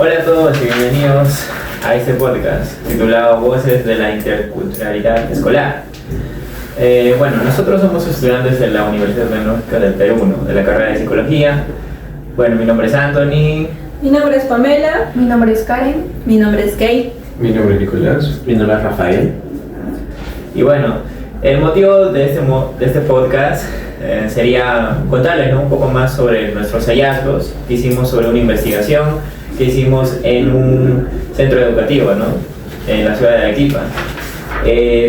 Hola a todos y bienvenidos a este podcast titulado Voces de la Interculturalidad Escolar. Nosotros somos estudiantes de la Universidad Tecnológica del Perú, ¿no? De la carrera de Psicología. Bueno, mi nombre es Anthony. Mi nombre es Pamela. Mi nombre es Karen. Mi nombre es Kate. Mi nombre es Nicolás. Mi nombre es Rafael. Y bueno, el motivo de este podcast sería contarles, ¿no? Un poco más sobre nuestros hallazgos que hicimos sobre una investigación que hicimos en un centro educativo, ¿no? En la ciudad de Arequipa,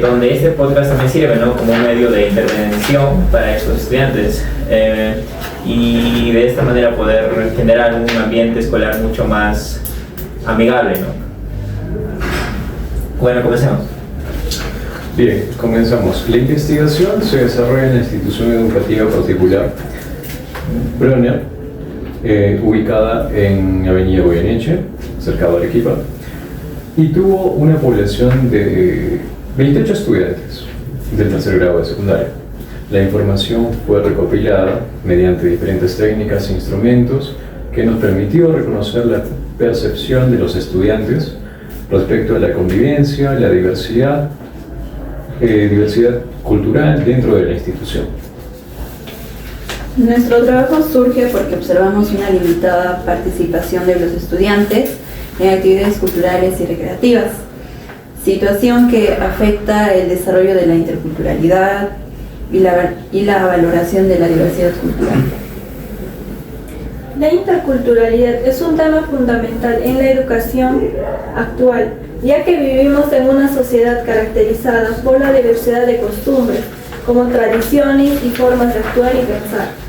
donde este podcast también sirve, ¿no? Como un medio de intervención para estos estudiantes y de esta manera poder generar un ambiente escolar mucho más amigable, ¿no? Bueno, comencemos. Bien, comenzamos. La investigación se desarrolla en la institución educativa particular Bronner, ubicada en Avenida Goyeneche, cerca de Arequipa, y tuvo una población de 28 estudiantes del tercer grado de secundaria. La información fue recopilada mediante diferentes técnicas e instrumentos que nos permitió reconocer la percepción de los estudiantes respecto a la convivencia, la diversidad cultural dentro de la institución. Nuestro trabajo surge porque observamos una limitada participación de los estudiantes en actividades culturales y recreativas, situación que afecta el desarrollo de la interculturalidad y la valoración de la diversidad cultural. La interculturalidad es un tema fundamental en la educación actual, ya que vivimos en una sociedad caracterizada por la diversidad de costumbres, como tradiciones y formas de actuar y pensar.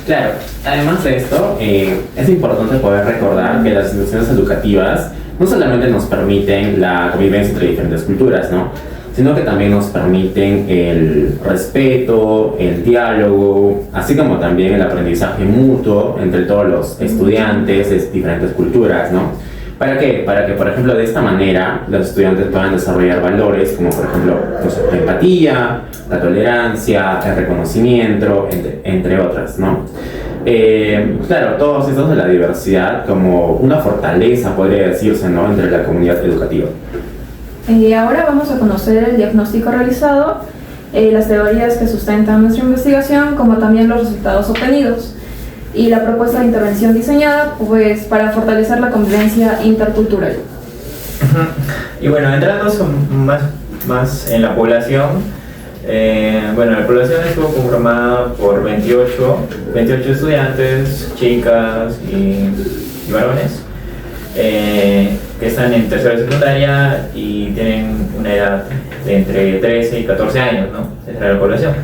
Claro, además de esto, es importante poder recordar que las instituciones educativas no solamente nos permiten la convivencia entre diferentes culturas, ¿no? Sino que también nos permiten el respeto, el diálogo, así como también el aprendizaje mutuo entre todos los estudiantes de diferentes culturas, ¿no? ¿Para qué? Para que, por ejemplo, de esta manera los estudiantes puedan desarrollar valores como, por ejemplo, la empatía, la tolerancia, el reconocimiento, entre otras, ¿no? Claro, todos estos de la diversidad como una fortaleza, podría decirse, ¿no? Entre la comunidad educativa. Ahora vamos a conocer el diagnóstico realizado, las teorías que sustentan nuestra investigación, como también los resultados obtenidos y la propuesta de intervención diseñada pues, para fortalecer la convivencia intercultural. Y bueno, entrando más en la población, la población estuvo conformada por 28 estudiantes, chicas y varones, que están en tercera de secundaria y tienen una edad de entre 13 y 14 años, ¿no? Esa era la población.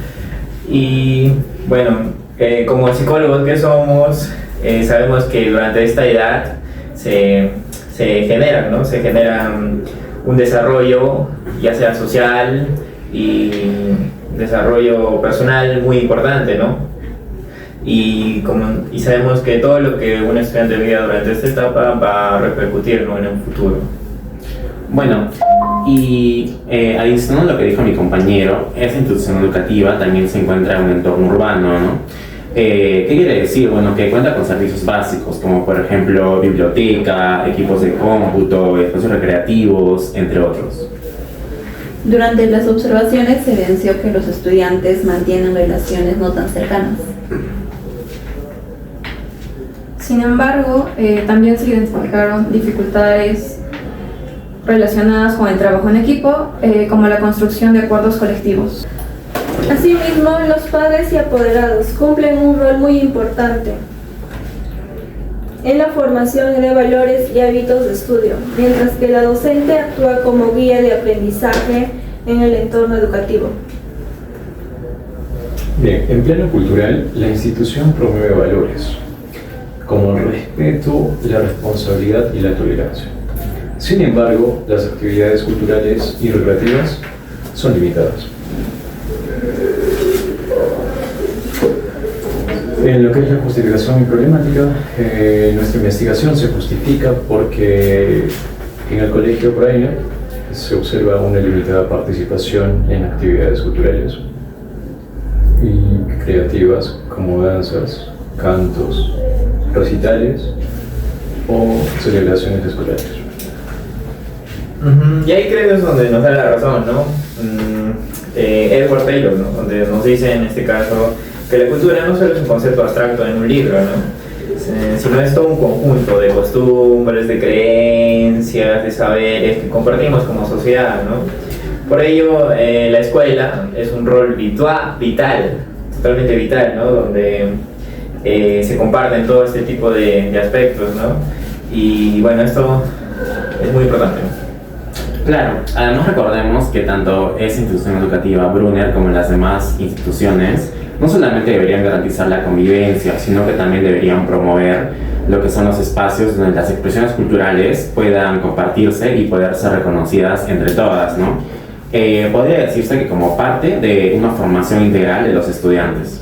Y bueno, como psicólogos que somos, sabemos que durante esta edad se genera un desarrollo, ya sea social y desarrollo personal muy importante, ¿no? Y sabemos que todo lo que un estudiante viva durante esta etapa va a repercutir, ¿no? En el futuro. Bueno, y adicional a lo que dijo mi compañero, esta institución educativa también se encuentra en un entorno urbano, ¿no? ¿Qué quiere decir? Bueno, que cuenta con servicios básicos, como por ejemplo biblioteca, equipos de cómputo, espacios recreativos, entre otros. Durante las observaciones se evidenció que los estudiantes mantienen relaciones no tan cercanas. Sin embargo, también se identificaron dificultades relacionadas con el trabajo en equipo, como la construcción de acuerdos colectivos. Asimismo, los padres y apoderados cumplen un rol muy importante en la formación de valores y hábitos de estudio, mientras que la docente actúa como guía de aprendizaje en el entorno educativo. Bien, en plano cultural, la institución promueve valores como el respeto, la responsabilidad y la tolerancia. Sin embargo, las actividades culturales y recreativas son limitadas. En lo que es la justificación y problemática, nuestra investigación se justifica porque en el colegio Braille se observa una limitada participación en actividades culturales y creativas como danzas, cantos, recitales o celebraciones escolares. Y ahí creo que es donde nos da la razón, ¿no? Edward Taylor, ¿no? Donde nos dice en este caso que la cultura no solo es un concepto abstracto en un libro, ¿no? Sino es todo un conjunto de costumbres, de creencias, de saberes que compartimos como sociedad, ¿no? Por ello, la escuela es un rol vital, totalmente vital, ¿no? Donde se comparten todo este tipo de aspectos, ¿no? Y bueno, esto es muy importante, ¿no? Claro, además recordemos que tanto esa institución educativa, Brunner, como las demás instituciones, no solamente deberían garantizar la convivencia, sino que también deberían promover lo que son los espacios donde las expresiones culturales puedan compartirse y poder ser reconocidas entre todas, ¿no? Podría decirse que como parte de una formación integral de los estudiantes.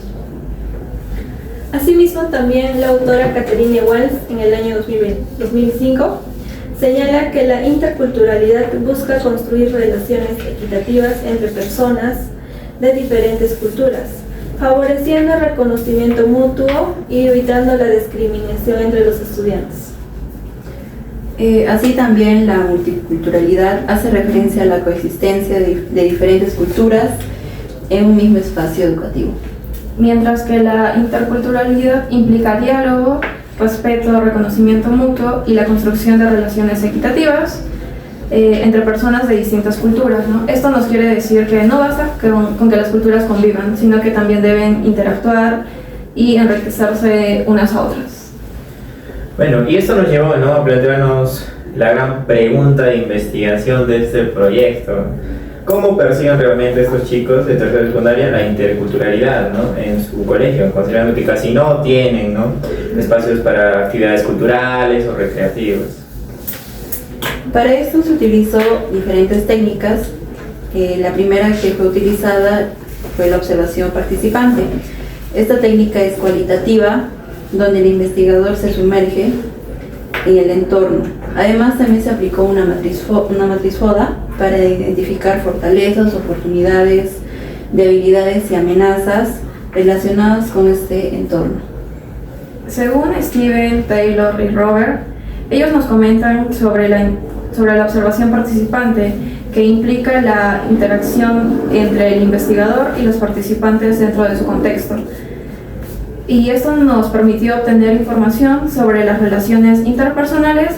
Asimismo, también la autora Catherine Wells, en el año 2005, señala que la interculturalidad busca construir relaciones equitativas entre personas de diferentes culturas, favoreciendo el reconocimiento mutuo y evitando la discriminación entre los estudiantes. Así también la multiculturalidad hace referencia a la coexistencia de diferentes culturas en un mismo espacio educativo. Mientras que la interculturalidad implica diálogo, respeto, reconocimiento mutuo y la construcción de relaciones equitativas entre personas de distintas culturas, ¿no? Esto nos quiere decir que no basta con que las culturas convivan, sino que también deben interactuar y enriquecerse unas a otras. Bueno, y esto nos llevó, ¿no?, a plantearnos la gran pregunta de investigación de este proyecto. ¿Cómo perciben realmente estos chicos de tercera secundaria la interculturalidad, ¿no?, en su colegio, considerando que casi no tienen, ¿no?, espacios para actividades culturales o recreativas? Para esto se utilizó diferentes técnicas. La primera que fue utilizada fue la observación participante. Esta técnica es cualitativa, donde el investigador se sumerge en el entorno. Además, también se aplicó una matriz FODA para identificar fortalezas, oportunidades, debilidades y amenazas relacionadas con este entorno. Según Steven, Taylor y Robert, ellos nos comentan sobre la observación participante, que implica la interacción entre el investigador y los participantes dentro de su contexto. Y esto nos permitió obtener información sobre las relaciones interpersonales,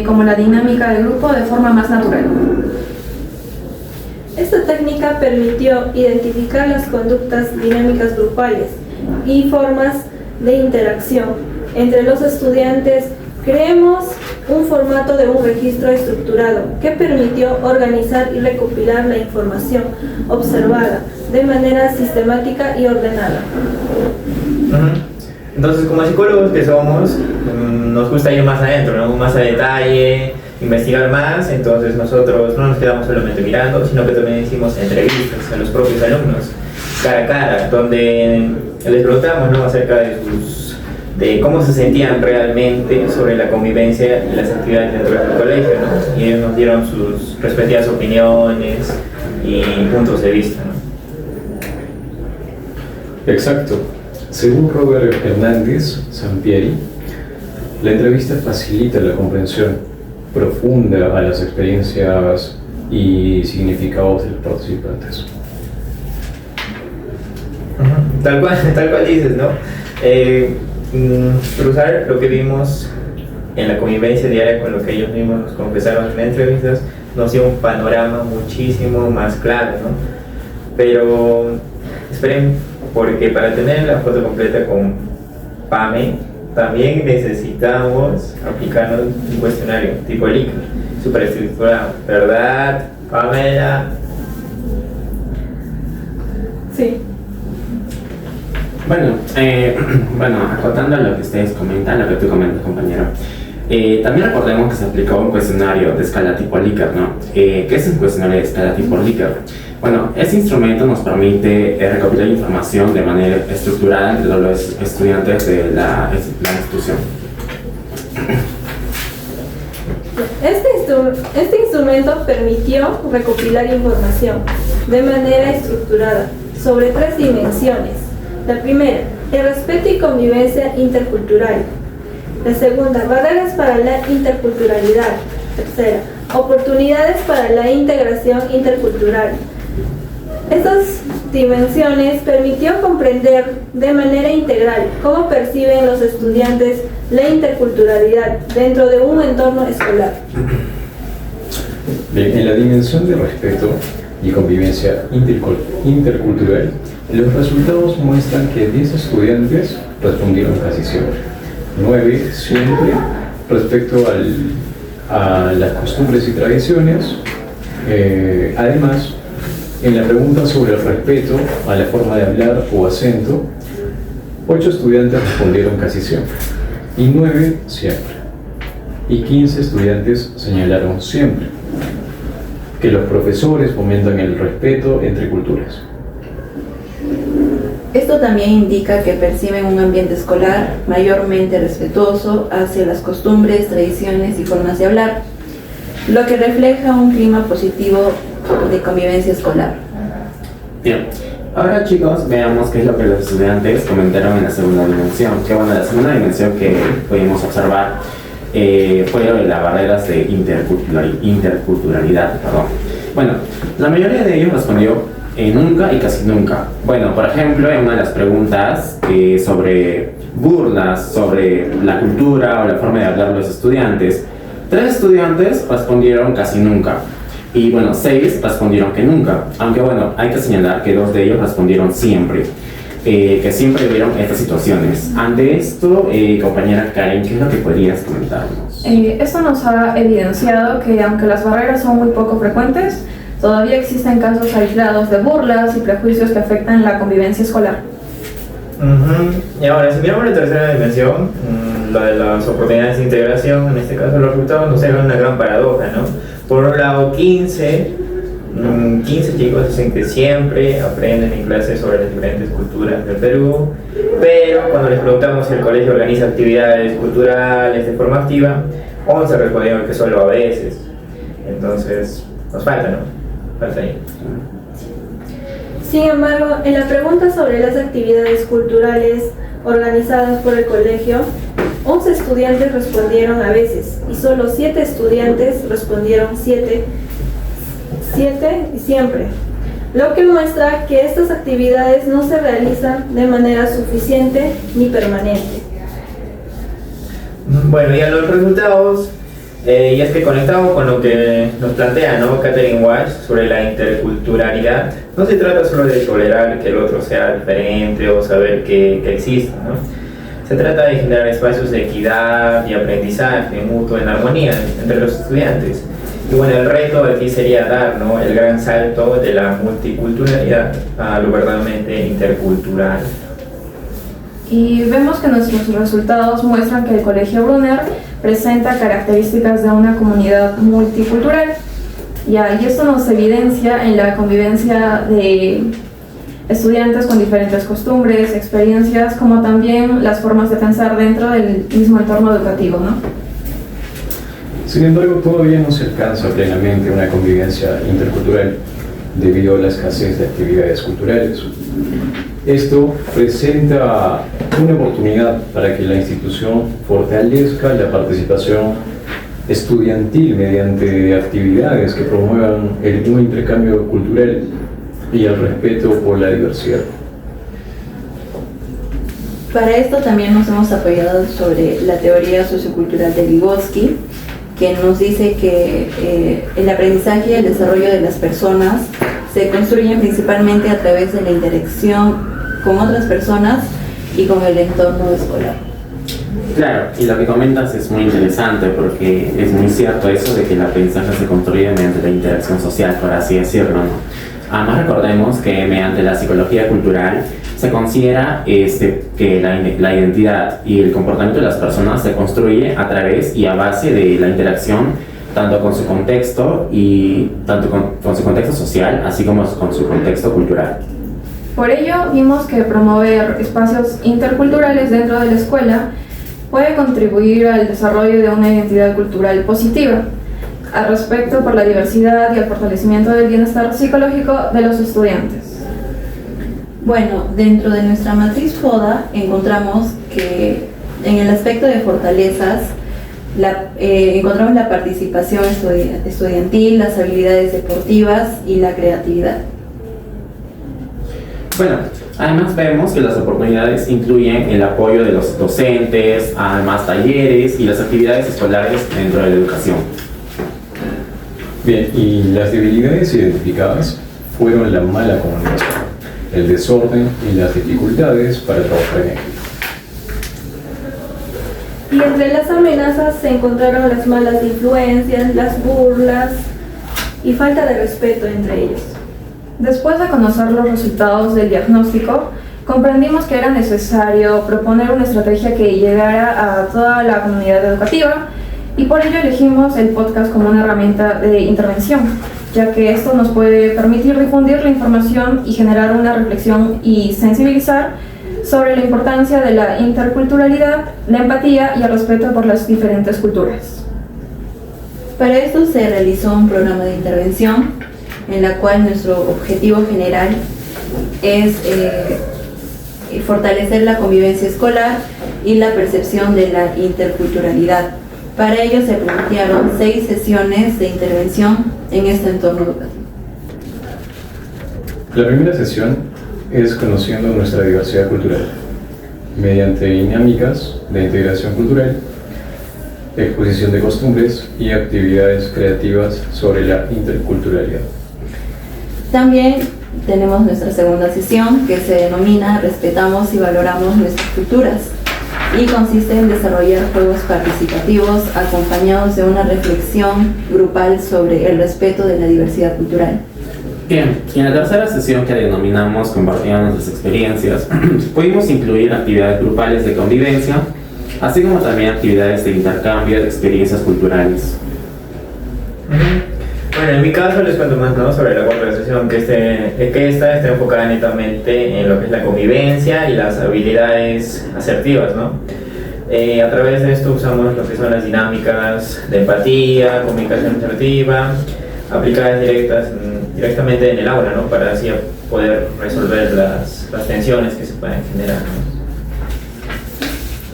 como la dinámica del grupo, de forma más natural. Esta técnica permitió identificar las conductas dinámicas grupales y formas de interacción entre los estudiantes. Creemos un formato de un registro estructurado que permitió organizar y recopilar la información observada de manera sistemática y ordenada. Entonces, como psicólogos que somos, nos gusta ir más adentro, ¿no?, más a detalle, investigar más. Entonces nosotros no nos quedamos solamente mirando, sino que también hicimos entrevistas a los propios alumnos, cara a cara, donde les preguntamos, ¿no?, acerca de cómo se sentían realmente sobre la convivencia y las actividades dentro del colegio, ¿no? Y ellos nos dieron sus respectivas opiniones y puntos de vista, ¿no? Exacto. Según Robert Hernández Sampieri, la entrevista facilita la comprensión profunda a las experiencias y significados de los participantes. Tal cual dices, ¿no? Cruzar lo que vimos en la convivencia diaria con lo que ellos mismos nos confesaron en entrevistas nos dio un panorama muchísimo más claro, ¿no? Pero esperen, porque para tener la foto completa con PAME también necesitamos aplicarnos un cuestionario tipo Likert, superestructurado, ¿verdad, Pamela? Sí. Bueno, acotando a lo que ustedes comentan, lo que tú comentas, compañero, también recordemos que se aplicó un cuestionario de escala tipo Likert, ¿no? ¿Qué es un cuestionario de escala tipo Likert? Bueno, este instrumento nos permite recopilar información de manera estructurada entre los estudiantes de la institución. Este instrumento permitió recopilar información de manera estructurada sobre 3 dimensiones. La primera, el respeto y convivencia intercultural. La segunda, barreras para la interculturalidad. Tercera, oportunidades para la integración intercultural. Estas dimensiones permitió comprender de manera integral cómo perciben los estudiantes la interculturalidad dentro de un entorno escolar. Bien, en la dimensión de respeto y convivencia intercultural, los resultados muestran que 10 estudiantes respondieron casi siempre, 9 siempre respecto a las costumbres y tradiciones. Además, en la pregunta sobre el respeto a la forma de hablar o acento, 8 estudiantes respondieron casi siempre, y 9 siempre, y 15 estudiantes señalaron siempre que los profesores fomentan el respeto entre culturas. Esto también indica que perciben un ambiente escolar mayormente respetuoso hacia las costumbres, tradiciones y formas de hablar, lo que refleja un clima positivo de convivencia escolar. Bien, ahora chicos, veamos qué es lo que los estudiantes comentaron en la segunda dimensión. Que bueno, la segunda dimensión que pudimos observar fue lo de las barreras de interculturalidad. Bueno, la mayoría de ellos respondió nunca y casi nunca. Bueno, por ejemplo, en una de las preguntas sobre burlas, sobre la cultura o la forma de hablar de los estudiantes, 3 estudiantes respondieron casi nunca. Y bueno, 6 respondieron que nunca. Aunque bueno, hay que señalar que 2 de ellos respondieron siempre. Que siempre vieron estas situaciones. Ante esto, compañera Karen, ¿qué es lo que podrías comentarnos? Esto nos ha evidenciado que aunque las barreras son muy poco frecuentes, todavía existen casos aislados de burlas y prejuicios que afectan la convivencia escolar. Y ahora, si miramos la tercera dimensión, la de las oportunidades de integración, en este caso los resultados nos dejan una gran paradoja, ¿no? Por un lado, 15 chicos dicen que siempre aprenden en clases sobre las diferentes culturas del Perú, pero cuando les preguntamos si el colegio organiza actividades culturales de forma activa, 11 respondieron que solo a veces. Entonces, nos falta, ¿no? Falta ahí. Sin embargo, en la pregunta sobre las actividades culturales organizadas por el colegio, 11 estudiantes respondieron a veces y solo 7 estudiantes respondieron 7 y siempre, lo que muestra que estas actividades no se realizan de manera suficiente ni permanente. Bueno, y a los resultados, y es que conectamos con lo que nos plantea, ¿no?, Katherine Walsh sobre la interculturalidad, no se trata solo de tolerar que el otro sea diferente o saber que existe, ¿no? Se trata de generar espacios de equidad y aprendizaje mutuo en armonía entre los estudiantes. Y bueno, el reto aquí sería dar, ¿no?, el gran salto de la multiculturalidad a lo verdaderamente intercultural. Y vemos que nuestros resultados muestran que el Colegio Brunner presenta características de una comunidad multicultural. Y esto nos evidencia en la convivencia de estudiantes con diferentes costumbres, experiencias, como también las formas de pensar dentro del mismo entorno educativo, ¿no? Sin embargo, todavía no se alcanza plenamente una convivencia intercultural debido a la escasez de actividades culturales. Esto presenta una oportunidad para que la institución fortalezca la participación estudiantil mediante actividades que promuevan un intercambio cultural y el respeto por la diversidad. Para esto también nos hemos apoyado sobre la teoría sociocultural de Vygotsky, que nos dice que el aprendizaje y el desarrollo de las personas se construyen principalmente a través de la interacción con otras personas y con el entorno escolar. Claro, y lo que comentas es muy interesante porque es muy cierto eso de que el aprendizaje se construye mediante la interacción social, por así decirlo, ¿no? Además, recordemos que mediante la psicología cultural se considera que la identidad y el comportamiento de las personas se construye a través y a base de la interacción tanto con su contexto con su contexto social, así como con su contexto cultural. Por ello, vimos que promover espacios interculturales dentro de la escuela puede contribuir al desarrollo de una identidad cultural positiva, al respecto por la diversidad y el fortalecimiento del bienestar psicológico de los estudiantes. Bueno, dentro de nuestra matriz FODA encontramos que En el aspecto de fortalezas, encontramos la participación estudiantil, las habilidades deportivas y la creatividad. Bueno, además vemos que las oportunidades incluyen el apoyo de los docentes, además talleres y las actividades escolares dentro de la educación. Bien, y las debilidades identificadas fueron la mala comunicación, el desorden y las dificultades para trabajar en equipo. Y entre las amenazas se encontraron las malas influencias, las burlas y falta de respeto entre ellos. Después de conocer los resultados del diagnóstico, comprendimos que era necesario proponer una estrategia que llegara a toda la comunidad educativa y por ello elegimos el podcast como una herramienta de intervención, ya que esto nos puede permitir difundir la información y generar una reflexión y sensibilizar sobre la importancia de la interculturalidad, la empatía y el respeto por las diferentes culturas. Para esto se realizó un programa de intervención en la cual nuestro objetivo general es fortalecer la convivencia escolar y la percepción de la interculturalidad. Para ello se plantearon 6 sesiones de intervención en este entorno educativo. La primera sesión es conociendo nuestra diversidad cultural, mediante dinámicas de integración cultural, exposición de costumbres y actividades creativas sobre la interculturalidad. También tenemos nuestra segunda sesión que se denomina Respetamos y valoramos nuestras culturas y consiste en desarrollar juegos participativos acompañados de una reflexión grupal sobre el respeto de la diversidad cultural. Bien, y en la tercera sesión que denominamos Compartiendo nuestras experiencias, pudimos incluir actividades grupales de convivencia, así como también actividades de intercambio de experiencias culturales. Bueno, en mi caso les cuento más, ¿no?, sobre la cuarta sesión, que esta está enfocada netamente en lo que es la convivencia y las habilidades asertivas, ¿no? A través de esto usamos lo que son las dinámicas de empatía, comunicación asertiva, aplicadas directamente en el aula, ¿no?, para así poder resolver las tensiones que se pueden generar,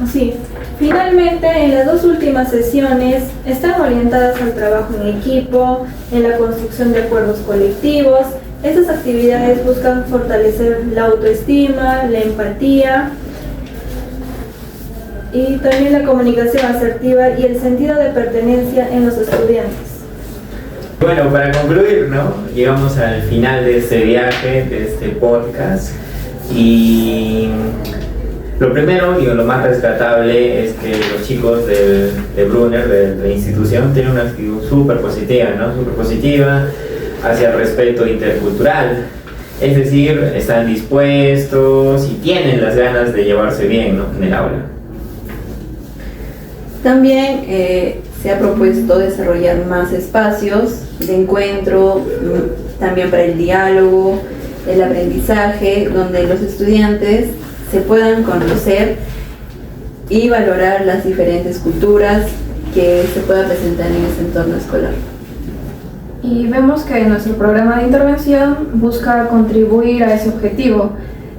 ¿no? Sí. Finalmente, en las 2 últimas sesiones están orientadas al trabajo en equipo, en la construcción de acuerdos colectivos. Estas actividades buscan fortalecer la autoestima, la empatía y también la comunicación asertiva y el sentido de pertenencia en los estudiantes. Bueno, para concluir, ¿no?, llegamos al final de este viaje, de este podcast, y lo primero y lo más rescatable es que los chicos de Brunner, de la institución, tienen una actitud súper positiva, ¿no?, súper positiva hacia el respeto intercultural. Es decir, están dispuestos y tienen las ganas de llevarse bien, ¿no?, en el aula. También se ha propuesto desarrollar más espacios de encuentro, también para el diálogo, el aprendizaje, donde los estudiantes se puedan conocer y valorar las diferentes culturas que se puedan presentar en este entorno escolar. Y vemos que nuestro programa de intervención busca contribuir a ese objetivo.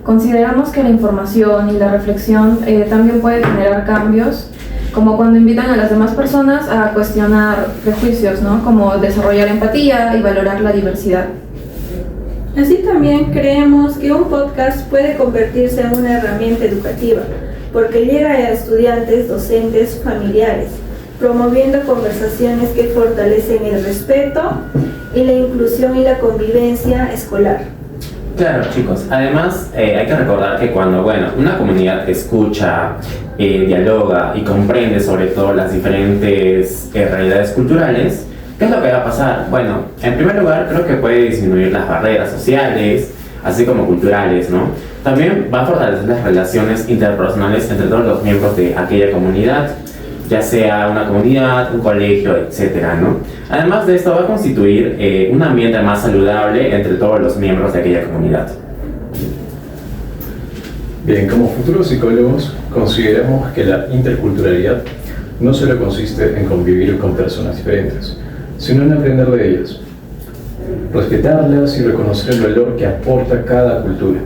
Consideramos que la información y la reflexión también puede generar cambios, como cuando invitan a las demás personas a cuestionar prejuicios, ¿no?, como desarrollar empatía y valorar la diversidad. Así también creemos que un podcast puede convertirse en una herramienta educativa, porque llega a estudiantes, docentes, familiares, promoviendo conversaciones que fortalecen el respeto y la inclusión y la convivencia escolar. Claro, chicos. Además, hay que recordar que cuando, una comunidad escucha, dialoga y comprende sobre todo las diferentes realidades culturales, ¿qué es lo que va a pasar? Bueno, en primer lugar, creo que puede disminuir las barreras sociales, así como culturales, ¿no? También va a fortalecer las relaciones interpersonales entre todos los miembros de aquella comunidad, ya sea una comunidad, un colegio, etcétera, ¿no? Además de esto, va a constituir un ambiente más saludable entre todos los miembros de aquella comunidad. Bien, como futuros psicólogos, consideramos que la interculturalidad no solo consiste en convivir con personas diferentes, sino en aprender de ellas, respetarlas y reconocer el valor que aporta cada cultura.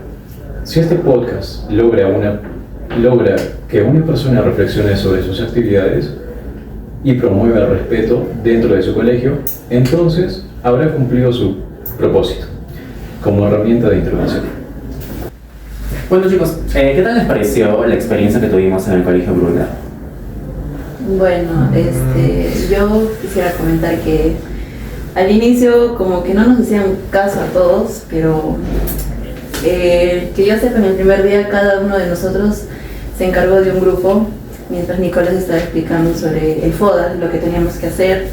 Si este podcast logra una logra que una persona reflexione sobre sus actividades y promueva el respeto dentro de su colegio, entonces habrá cumplido su propósito como herramienta de intervención. Bueno chicos, ¿qué tal les pareció la experiencia que tuvimos en el Colegio Brunner? Bueno, yo quisiera comentar que al inicio como que no nos hacían caso a todos, pero que yo sepa, en el primer día cada uno de nosotros se encargó de un grupo, mientras Nicolás estaba explicando sobre el FODA, lo que teníamos que hacer.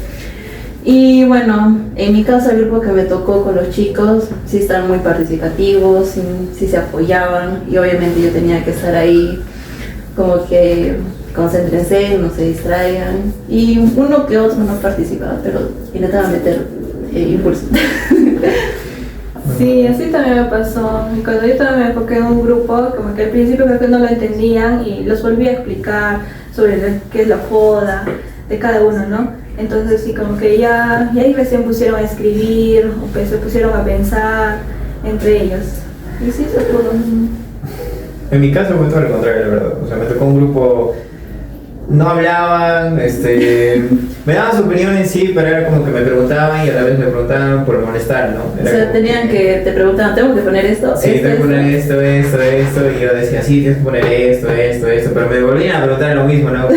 Y bueno, en mi caso el grupo que me tocó con los chicos sí estaban muy participativos, sí se apoyaban, y obviamente yo tenía que estar ahí como que concéntrense, no se distraigan, y uno que otro no participaba, pero intentaba meter impulso. Sí, así también me pasó. Y cuando yo también me enfoqué en un grupo, como que al principio creo que no lo entendían y los volví a explicar sobre qué es la FODA de cada uno, ¿no? Entonces sí, como que ya ahí recién pusieron a escribir, o pues se pusieron a pensar entre ellos. Y sí, se pudo. En mi caso fue todo lo contrario, la verdad. O sea, me tocó un grupo, no hablaban, me daban su opinión en sí, pero era como que me preguntaban y a la vez me preguntaban por molestar, ¿no? Era O sea, como tenían que, te preguntaban, ¿tengo que poner esto? sí, tengo que poner esto, y yo decía, sí, tienes que poner esto, pero me volvían a preguntar lo mismo, ¿no?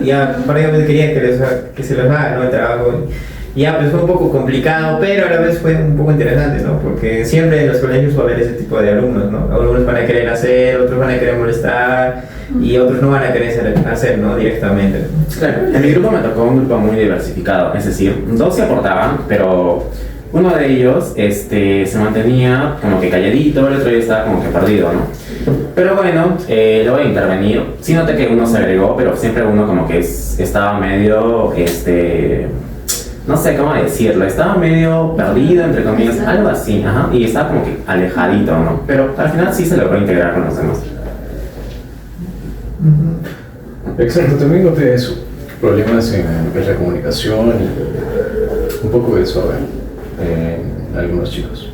Ya, prácticamente quería que se los haga, ¿no? El trabajo. Y ya, pues fue un poco complicado, pero a la vez fue un poco interesante, ¿no? Porque siempre en los colegios va a haber ese tipo de alumnos, ¿no? Algunos van a querer hacer, otros van a querer molestar, y otros no van a querer hacer, ¿no? Directamente. Claro, en mi grupo me tocó un grupo muy diversificado, es decir, dos se aportaban, pero uno de ellos se mantenía como que calladito, el otro ya estaba como que perdido, ¿no? Pero bueno, luego de intervenir, sí noté que uno se agregó, pero siempre uno como que estaba medio, no sé cómo decirlo, estaba medio perdido, entre comillas, algo así, ajá, y estaba como que alejadito, ¿no? Pero al final sí se logró integrar con los demás. Exacto, también noté eso, problemas en la comunicación y un poco de desorden en algunos chicos.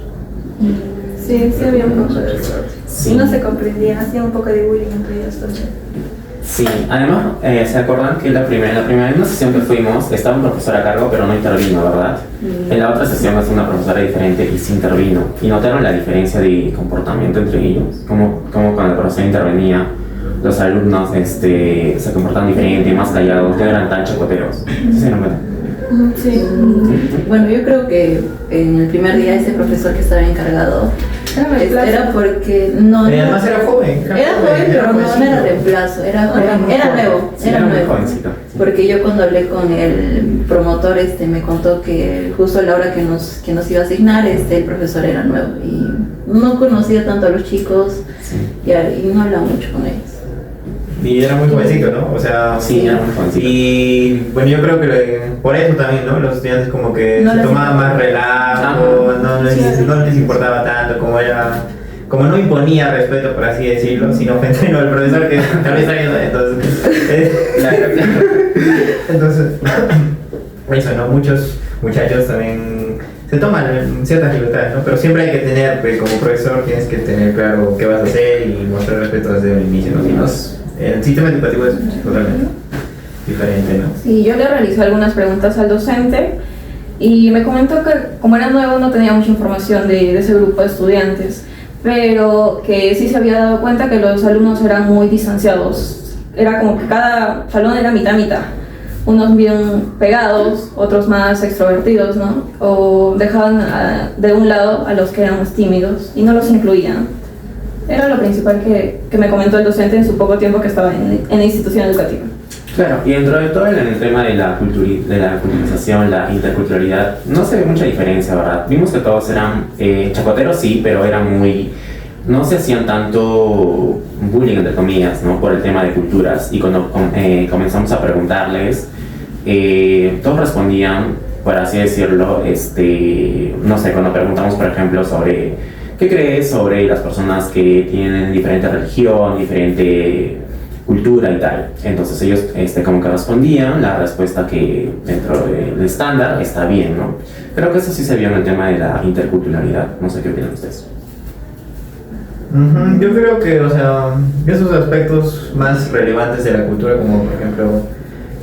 Sí, sí había un poco de eso. Sí. Y no se comprendían, hacían un poco de bullying entre ellos también. Sí, además, ¿se acuerdan que en una sesión que fuimos estaba un profesor a cargo pero no intervino, ¿verdad? En la otra sesión es una profesora diferente y sí intervino. ¿Y notaron la diferencia de comportamiento entre ellos? Como cuando la profesora intervenía, los alumnos se comportaban diferente, más callados, ya no eran tan chacoteros. ¿Sí se dieron cuenta? Sí. Bueno, yo creo que en el primer día ese profesor que estaba encargado era porque no Y además era joven. pero no era reemplazo, era nuevo, Sí, era muy nuevo. jovencito. Porque yo cuando hablé con el promotor, me contó que justo a la hora que nos iba a asignar, el profesor era nuevo y no conocía tanto a los chicos Sí. y no hablaba mucho con ellos. Y era muy jovencito, ¿no? O sea, Sí, era muy jovencito. y bueno, yo creo que por eso también, ¿no? Los estudiantes como que No se les tomaban importaba. más relajo, no les importaba tanto, como no imponía respeto, por así decirlo, sino ofendiendo al profesor que tal vez alguien, entonces, eso, ¿no? Muchos muchachos también se toman ciertas libertades, ¿no? Pero siempre hay que tener, pues, como profesor tienes que tener claro qué vas a hacer y mostrar respeto desde el inicio, ¿no? Si no, el sistema educativo es totalmente diferente, ¿no? Sí, yo le realicé algunas preguntas al docente y me comentó que como era nuevo no tenía mucha información de ese grupo de estudiantes, pero que sí se había dado cuenta que los alumnos eran muy distanciados. Era como que cada salón era mitad-mitad. Unos bien pegados, otros más extrovertidos, ¿no? O dejaban de un lado a los que eran más tímidos y no los incluían. Era lo principal que me comentó el docente en su poco tiempo que estaba en la institución educativa. Claro, y dentro de todo en el tema de la culturización, la interculturalidad, no se ve mucha diferencia, ¿verdad? Vimos que todos eran chacoteros, sí, pero eran no se hacían tanto bullying, entre comillas, ¿no? Por el tema de culturas. Y cuando comenzamos a preguntarles, todos respondían, por así decirlo, no sé, cuando preguntamos, por ejemplo, sobre ¿qué crees sobre las personas que tienen diferente religión, diferente cultura y tal? Entonces ellos como que respondían la respuesta que dentro del estándar está bien, ¿no? Creo que eso sí se vio en el tema de la interculturalidad. No sé qué opinan ustedes. Ujú, yo creo que, o sea, esos aspectos más relevantes de la cultura, como por ejemplo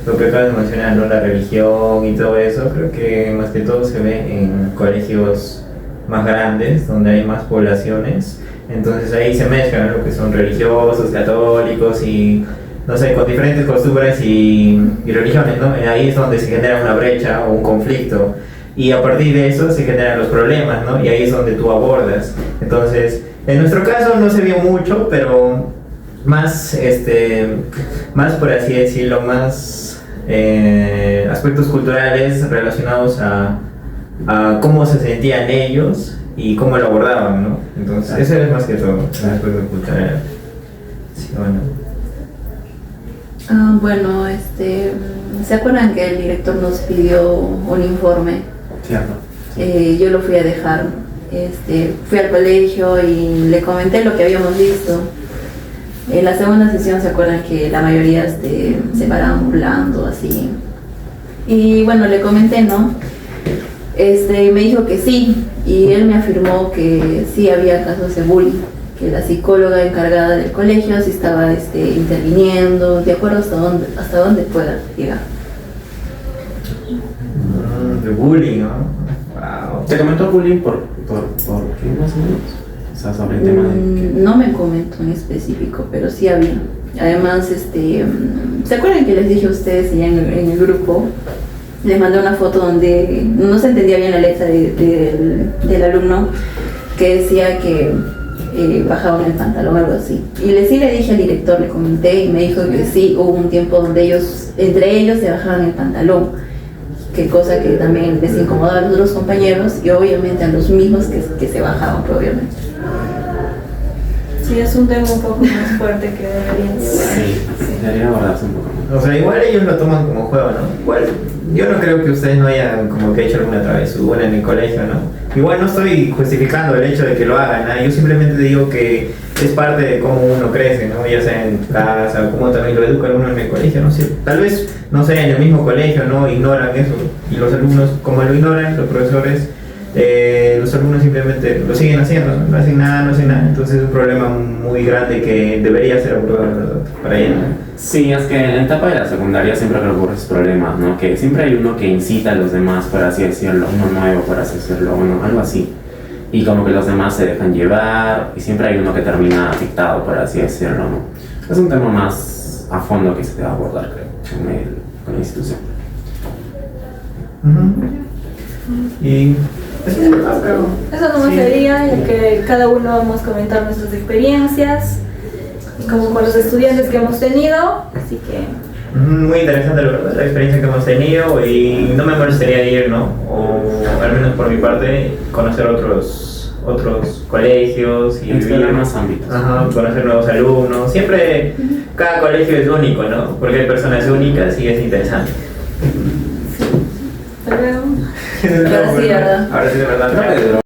lo que acabas de mencionar, ¿no? La religión y todo eso, creo que más que todo se ve en colegios más grandes, donde hay más poblaciones. Entonces ahí se mezclan lo que son religiosos, católicos y, no sé, con diferentes costumbres y religiones, ¿no? Ahí es donde se genera una brecha o un conflicto. Y a partir de eso se generan los problemas, ¿no? Y ahí es donde tú abordas. Entonces, en nuestro caso no se vio mucho, pero más, más por así decirlo, más aspectos culturales relacionados a cómo se sentían ellos y cómo lo abordaban, ¿no? Entonces, eso es más que todo, el aspecto cultural. Sí, bueno. Bueno, ¿se acuerdan que el director nos pidió un informe? Cierto. Yo lo fui a dejar. Fui al colegio y le comenté lo que habíamos visto. En la segunda sesión se acuerdan que la mayoría se paraban burlando así. Y bueno, le comenté, ¿no? Me dijo que sí, y él me afirmó que sí había casos de bullying, que la psicóloga encargada del colegio sí estaba interviniendo, de acuerdo hasta dónde pueda llegar. De bullying, ¿no? Wow. ¿Te comentó bullying por qué más o menos? O sea, sobre el tema de... No me comentó en específico, pero sí había. Además, ¿se acuerdan que les dije a ustedes ya en el grupo? Les mandé una foto donde no se entendía bien la letra del alumno, que decía que bajaban el pantalón o algo así. Y sí le dije al director, le comenté y me dijo que sí, hubo un tiempo donde entre ellos se bajaban el pantalón, que cosa que también les incomodaba a los otros compañeros y obviamente a los mismos que se bajaban, pues, obviamente. Sí, es un tema un poco más fuerte que deberían llevar. Sí, debería abordarse un poco más. O sea, igual ellos lo toman como juego, ¿no? Igual, yo no creo que ustedes no hayan como que hecho alguna travesura en el colegio, ¿no? Igual no estoy justificando el hecho de que lo hagan, ¿no? Yo simplemente digo que es parte de cómo uno crece, ¿no? Ya sea en casa, cómo también lo educa uno en el colegio, no sé. Tal vez, no sé, en el mismo colegio, ¿no? Ignoran eso. Y los alumnos, como lo ignoran, los profesores, los alumnos simplemente lo siguen haciendo, no hacen nada. Entonces es un problema muy grande que debería ser abordado para ellos, ¿no? Sí, es que en la etapa de la secundaria siempre ocurren esos problemas, ¿no? Que siempre hay uno que incita a los demás, por así decirlo, uno nuevo, por así decirlo, algo así. Y como que los demás se dejan llevar y siempre hay uno que termina afectado, por así decirlo, ¿no? Es un tema más a fondo que se debe abordar, creo, con la institución. Y Eso no Sí. sería en que cada uno vamos a comentar nuestras experiencias, como con los estudiantes que hemos tenido, así que... muy interesante la experiencia que hemos tenido y no me molestaría ir, ¿no? O al menos por mi parte, conocer otros colegios y Explorar vivir más ámbitos. Ajá, conocer nuevos alumnos. Siempre cada colegio es único, ¿no? Porque hay personas únicas y es interesante. Hasta luego. Ahora sí, ¿verdad? Ahora sí, de verdad. Creo que duró